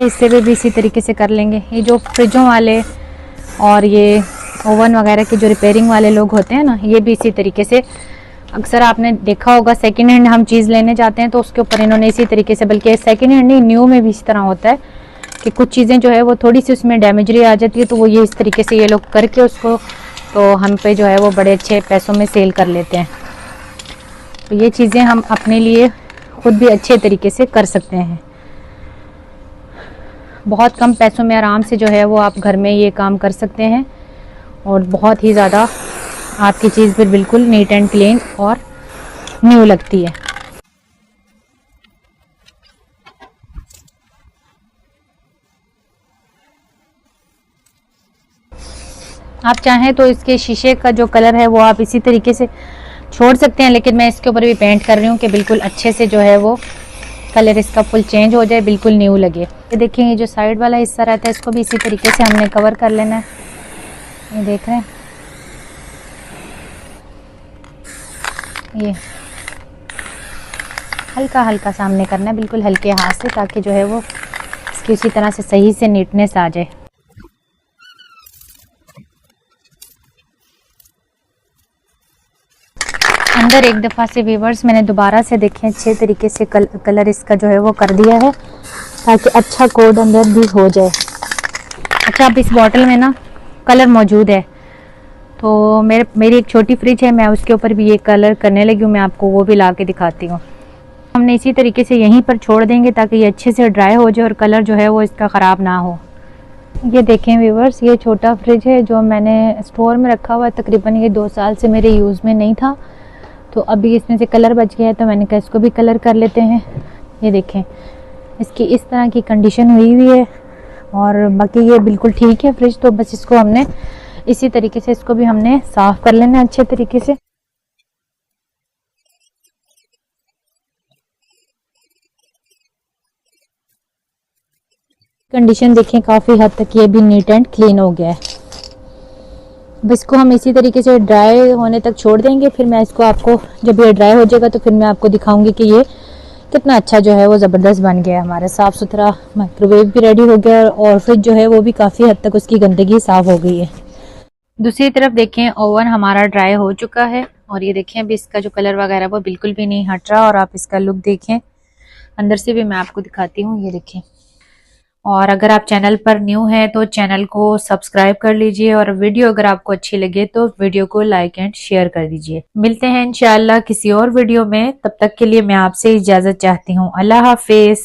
इससे भी इसी तरीके से कर लेंगे। ये जो फ्रिजों वाले और ये ओवन वगैरह के जो रिपेयरिंग वाले लोग होते हैं ना, ये भी इसी तरीके से, अक्सर आपने देखा होगा सेकेंड हैंड हम चीज़ लेने जाते हैं तो उसके ऊपर इन्होंने इसी तरीके से, बल्कि सेकेंड हैंड नहीं न्यू में भी इस तरह होता है कि कुछ चीज़ें जो है वो थोड़ी सी उसमें डैमेजरी आ जाती है, तो वो ये इस तरीके से ये लोग करके उसको तो हम पे जो है वो बड़े अच्छे पैसों में सेल कर लेते हैं। तो ये चीज़ें हम अपने लिए खुद भी अच्छे तरीके से कर सकते हैं। बहुत कम पैसों में आराम से जो है वो आप घर में ये काम कर सकते हैं और बहुत ही ज़्यादा आपकी चीज़ फिर बिल्कुल नीट एंड क्लीन और न्यू लगती है। आप चाहें तो इसके शीशे का जो कलर है वो आप इसी तरीके से छोड़ सकते हैं, लेकिन मैं इसके ऊपर भी पेंट कर रही हूँ कि बिल्कुल अच्छे से जो है वो कलर इसका फुल चेंज हो जाए, बिल्कुल न्यू लगे। ये देखिए ये जो साइड वाला हिस्सा रहता है इसको भी इसी तरीके से हमने कवर कर लेना है। ये देख रहे हैं, ये हल्का हल्का सामने करना है, बिल्कुल हल्के हाथ से, ताकि जो है वो इसकी उसी तरह से सही से नीटनेस आ जाए। अंदर एक दफ़ा से व्यूवर्स मैंने दोबारा से देखें अच्छे तरीके से कलर इसका जो है वो कर दिया है, ताकि अच्छा कोड अंदर भी हो जाए। अच्छा, अब इस बॉटल में ना कलर मौजूद है, तो मेरी एक छोटी फ्रिज है, मैं उसके ऊपर भी ये कलर करने लगी हूँ। मैं आपको वो भी ला के दिखाती हूँ। हमने इसी तरीके से यहीं पर छोड़ देंगे ताकि ये अच्छे से ड्राई हो जाए और कलर जो है वो इसका ख़राब ना हो। ये देखें व्यूवर्स, ये छोटा फ्रिज है जो मैंने स्टोर में रखा हुआ है, तकरीबन ये 2 साल से मेरे यूज़ में नहीं था, तो अभी इसमें से कलर बच गया है तो मैंने कहा इसको भी कलर कर लेते हैं। ये देखें इसकी इस तरह की कंडीशन हुई है और बाकी ये बिल्कुल ठीक है फ्रिज। तो बस इसको हमने इसी तरीके से इसको भी हमने साफ़ कर लेना अच्छे तरीके से। कंडीशन देखें, काफ़ी हद तक ये भी नीट एंड क्लीन हो गया है। अब इसको हम इसी तरीके से ड्राई होने तक छोड़ देंगे, फिर मैं इसको आपको जब ये ड्राई हो जाएगा तो फिर मैं आपको दिखाऊंगी कि ये कितना अच्छा जो है वो ज़बरदस्त बन गया है। हमारा साफ़ सुथरा माइक्रोवेव भी रेडी हो गया और फ्रिज जो है वो भी काफ़ी हद तक उसकी गंदगी साफ़ हो गई है। दूसरी तरफ देखें ओवन हमारा ड्राई हो चुका है और ये देखें अभी इसका जो कलर वगैरह वो बिल्कुल भी नहीं हट रहा। और आप इसका लुक देखें, अंदर से भी मैं आपको दिखाती हूँ। ये देखें, और अगर आप चैनल पर न्यू हैं तो चैनल को सब्सक्राइब कर लीजिए और वीडियो अगर आपको अच्छी लगे तो वीडियो को लाइक एंड शेयर कर दीजिए। मिलते हैं इंशाअल्लाह किसी और वीडियो में, तब तक के लिए मैं आपसे इजाजत चाहती हूँ। अल्लाह हाफिज।